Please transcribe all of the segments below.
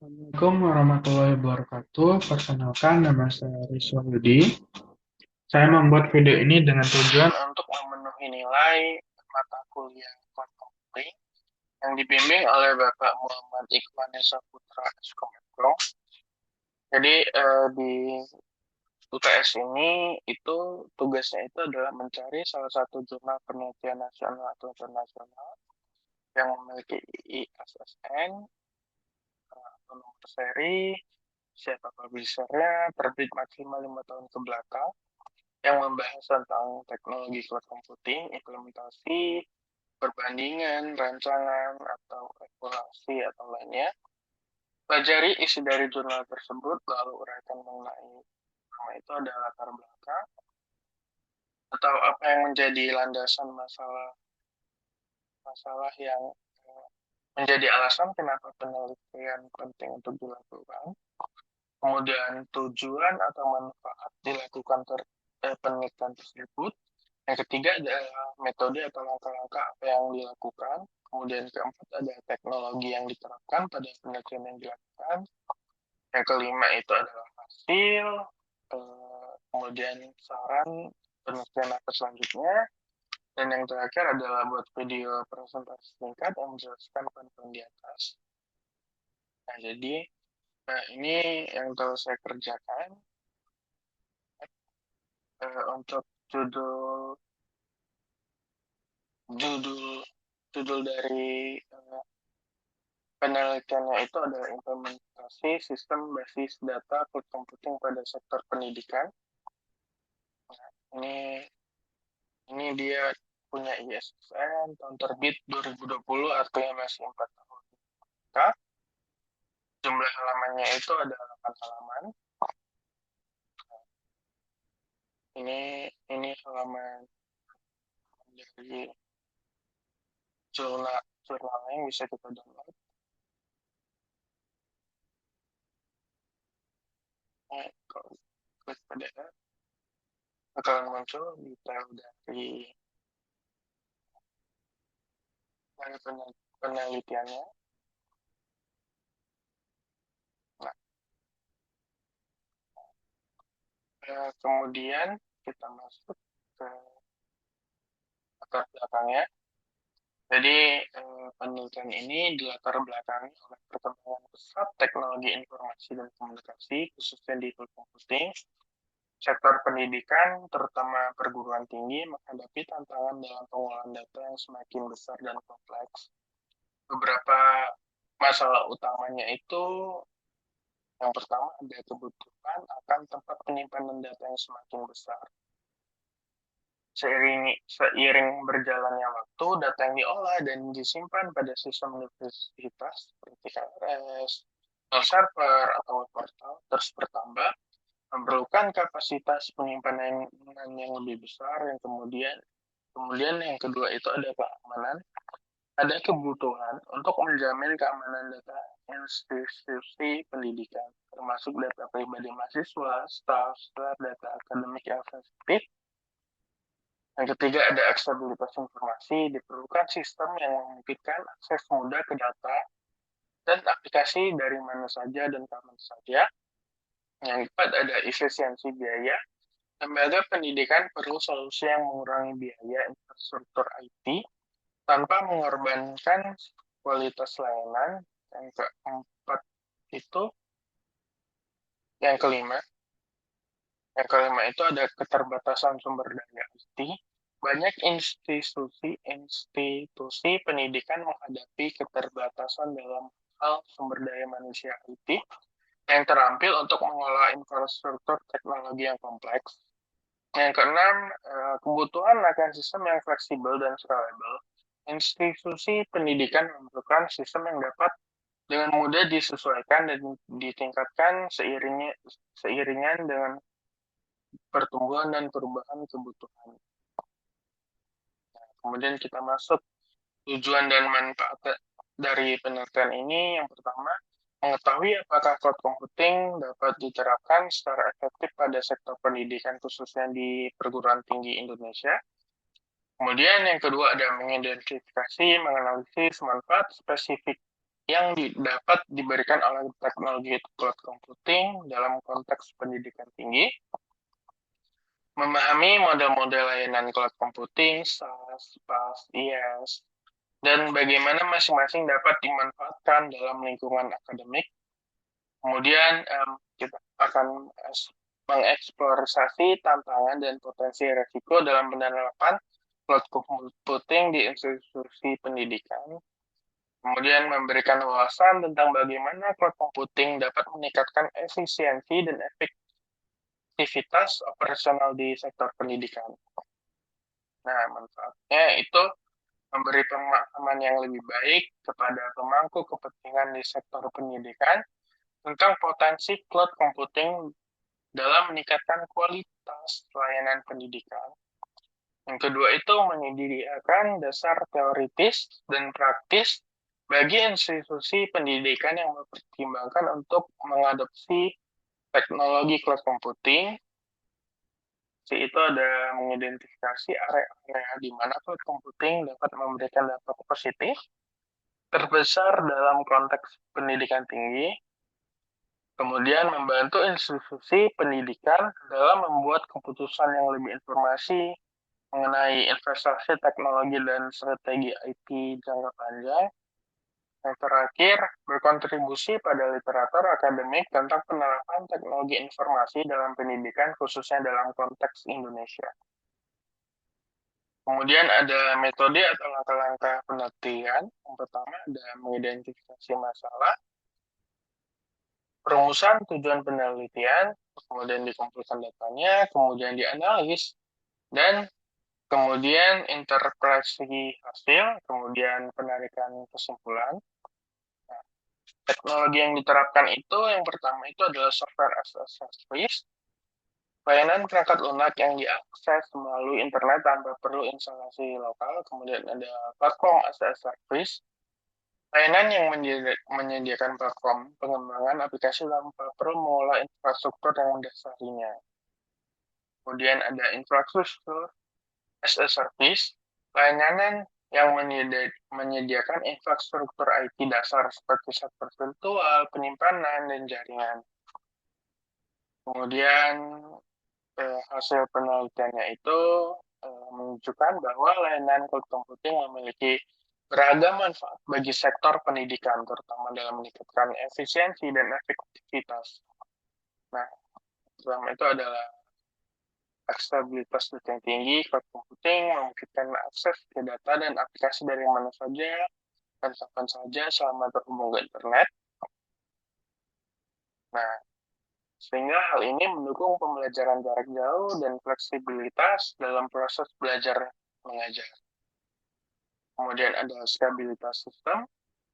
Assalamualaikum warahmatullahi wabarakatuh. Perkenalkan, nama saya Rizwan Yudi. Saya membuat video ini dengan tujuan untuk memenuhi nilai mata kuliah cloud computing yang dibimbing oleh Bapak Muhammad Ikhwan Saputra Eskom. Jadi di UTS ini itu tugasnya itu adalah mencari salah satu jurnal penelitian nasional atau internasional yang memiliki ISSN atau nomor seri, siapa publishernya, terbit maksimal 5 tahun ke belakang, yang membahas tentang teknologi cloud computing, implementasi, perbandingan, rancangan, atau evaluasi, atau lainnya. Pelajari isi dari jurnal tersebut, lalu uraikan mengenai nama itu ada latar belakang, atau apa yang menjadi landasan masalah yang menjadi alasan kenapa penelitian penting untuk dilakukan. Kemudian tujuan atau manfaat dilakukan penelitian tersebut. Yang ketiga adalah metode atau langkah-langkah apa yang dilakukan. Kemudian keempat ada teknologi yang diterapkan pada penelitian yang dilakukan. Yang kelima itu adalah hasil, kemudian saran penelitian apa selanjutnya. Dan yang terakhir adalah buat video presentasi singkat yang menjelaskan poin-poin di atas. Nah, jadi ini yang telah saya kerjakan. Untuk judul judul judul dari penelitiannya itu adalah implementasi sistem basis data cloud computing pada sektor pendidikan. Nah, ini dia punya ISSN tahun terbit 2020, artinya masih 4 tahun. Jumlah halamannya itu ada 8 halaman. Ini halaman dari jurnalnya yang bisa kita download. Kalau klik PDF akan muncul detail dari penelitiannya. Nah, kemudian kita masuk ke latar belakangnya. Jadi penelitian ini dilatar belakangi oleh perkembangan pesat teknologi informasi dan komunikasi, khususnya di computing. Sektor pendidikan, terutama perguruan tinggi, menghadapi tantangan dalam pengolahan data yang semakin besar dan kompleks. Beberapa masalah utamanya itu, yang pertama ada kebutuhan akan tempat penyimpanan data yang semakin besar. Seiring berjalannya waktu, data yang diolah dan disimpan pada sistem universitas seperti KRS, server, atau web portal terus bertambah, memerlukan kapasitas penyimpanan yang lebih besar. Yang kemudian yang kedua itu ada keamanan. Ada kebutuhan untuk menjamin keamanan data institusi pendidikan, termasuk data pribadi mahasiswa, staf, data akademik yang sensitif. Yang ketiga ada aksesibilitas informasi, diperlukan sistem yang memungkinkan akses mudah ke data dan aplikasi dari mana saja dan kapan saja. Yang keempat ada efisiensi biaya. Lembaga pendidikan perlu solusi yang mengurangi biaya infrastruktur IT tanpa mengorbankan kualitas layanan. Yang keempat itu, yang kelima, yang kelima itu ada keterbatasan sumber daya IT. Banyak institusi pendidikan menghadapi keterbatasan dalam hal sumber daya manusia IT yang terampil untuk mengolah infrastruktur teknologi yang kompleks. Yang keenam, kebutuhan akan sistem yang fleksibel dan scalable. Institusi pendidikan memerlukan sistem yang dapat dengan mudah disesuaikan dan ditingkatkan seiringan dengan pertumbuhan dan perubahan kebutuhan. Nah, kemudian kita masuk tujuan dan manfaat dari penelitian ini. Yang pertama, mengetahui apakah cloud computing dapat diterapkan secara efektif pada sektor pendidikan khususnya di perguruan tinggi Indonesia. Kemudian yang kedua ada mengidentifikasi, menganalisis manfaat spesifik yang dapat diberikan oleh teknologi cloud computing dalam konteks pendidikan tinggi, memahami model-model layanan cloud computing, SaaS, PaaS, IaaS, dan bagaimana masing-masing dapat dimanfaatkan dalam lingkungan akademik. Kemudian kita akan mengeksplorasi tantangan dan potensi resiko dalam penerapan cloud computing di institusi pendidikan. Kemudian memberikan wawasan tentang bagaimana cloud computing dapat meningkatkan efisiensi dan efektivitas operasional di sektor pendidikan. Nah, manfaatnya itu memberi pemahaman yang lebih baik kepada pemangku kepentingan di sektor pendidikan tentang potensi cloud computing dalam meningkatkan kualitas layanan pendidikan. Yang kedua itu menyediakan dasar teoritis dan praktis bagi institusi pendidikan yang mempertimbangkan untuk mengadopsi teknologi cloud computing. Itu ada mengidentifikasi area-area di mana cloud computing dapat memberikan dampak positif terbesar dalam konteks pendidikan tinggi, kemudian membantu institusi pendidikan dalam membuat keputusan yang lebih informasi mengenai investasi teknologi dan strategi IT jangka panjang. Yang terakhir, berkontribusi pada literatur akademik tentang penerapan teknologi informasi dalam pendidikan, khususnya dalam konteks Indonesia. Kemudian ada metode atau langkah-langkah penelitian. Yang pertama ada mengidentifikasi masalah, perumusan tujuan penelitian, kemudian dikumpulkan datanya, kemudian dianalisis, dan kemudian interpretasi hasil, kemudian penarikan kesimpulan. Nah, teknologi yang diterapkan itu yang pertama itu adalah software as a service, layanan perangkat lunak yang diakses melalui internet tanpa perlu instalasi lokal. Kemudian ada platform as a service, layanan yang menyediakan platform pengembangan aplikasi tanpa perlu mengolah infrastruktur yang mendasarinya. Kemudian ada infrastruktur as a service, layanan yang menyediakan infrastruktur IT dasar seperti server virtual, penyimpanan, dan jaringan. Kemudian hasil penelitiannya itu menunjukkan bahwa layanan cloud computing memiliki beragam manfaat bagi sektor pendidikan, terutama dalam meningkatkan efisiensi dan efektivitas. Nah, pertama itu adalah aksesibilitas data yang tinggi. Cloud computing memungkinkan akses ke data dan aplikasi dari mana saja dan kapan saja selama terhubung ke internet. Nah, sehingga hal ini mendukung pembelajaran jarak jauh dan fleksibilitas dalam proses belajar mengajar. Kemudian ada stabilitas sistem.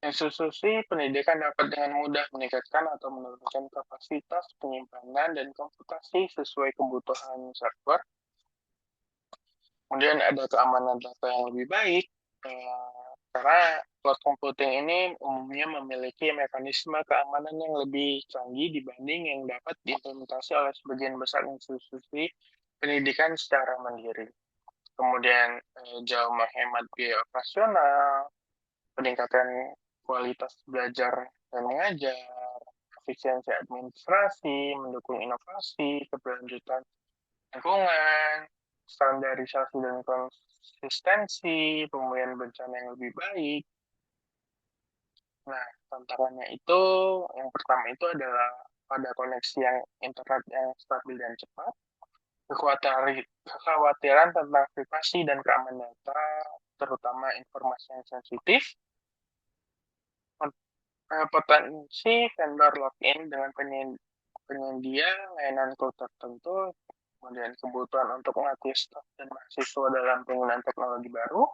Institusi pendidikan dapat dengan mudah meningkatkan atau menurunkan kapasitas penyimpanan dan komputasi sesuai kebutuhan server. Kemudian ada keamanan data yang lebih baik, karena cloud computing ini umumnya memiliki mekanisme keamanan yang lebih canggih dibanding yang dapat diimplementasi oleh sebagian besar institusi pendidikan secara mandiri. Kemudian jauh menghemat biaya operasional, peningkatan kualitas belajar dan mengajar, efisiensi administrasi, mendukung inovasi, keberlanjutan lingkungan, standarisasi dan konsistensi, pemulihan bencana yang lebih baik. Nah, tantangannya itu, yang pertama itu adalah pada koneksi yang internet yang stabil dan cepat, kekhawatiran tentang privasi dan keamanan data, terutama informasi yang sensitif, potensi vendor login dengan penyedia layanan cloud tertentu, kemudian kebutuhan untuk melatih staf dan mahasiswa dalam penggunaan teknologi baru,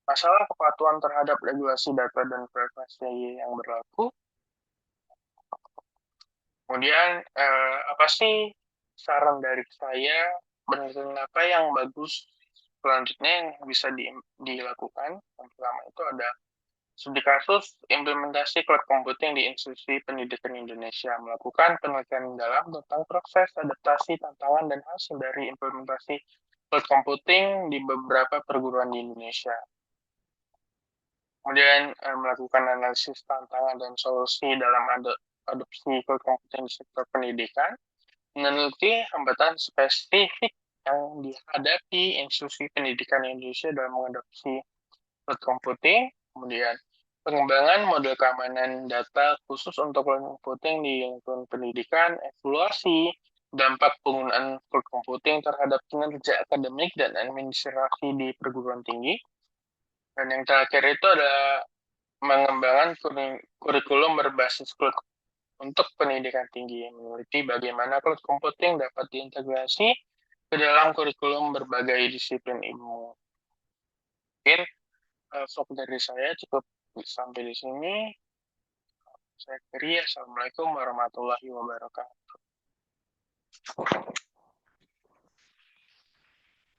masalah kepatuhan terhadap regulasi data dan privasi yang berlaku. Kemudian apa sih saran dari saya, benar-benar apa yang bagus selanjutnya yang bisa dilakukan. Yang pertama itu ada studi kasus implementasi cloud computing di institusi pendidikan Indonesia, melakukan penelitian dalam tentang proses adaptasi, tantangan, dan hasil dari implementasi cloud computing di beberapa perguruan di Indonesia. Kemudian melakukan analisis tantangan dan solusi dalam adopsi cloud computing di sektor pendidikan, meneliti hambatan spesifik yang dihadapi institusi pendidikan Indonesia dalam mengadopsi cloud computing, kemudian pengembangan model keamanan data khusus untuk cloud computing di lingkungan pendidikan, evaluasi dampak penggunaan cloud computing terhadap kinerja akademik dan administrasi di perguruan tinggi. Dan yang terakhir itu adalah mengembangkan kurikulum berbasis cloud untuk pendidikan tinggi, meneliti bagaimana cloud computing dapat diintegrasi ke dalam kurikulum berbagai disiplin ilmu. Mungkin vlog dari saya cukup sampai di sini. Saya akhiri. Assalamualaikum warahmatullahi wabarakatuh.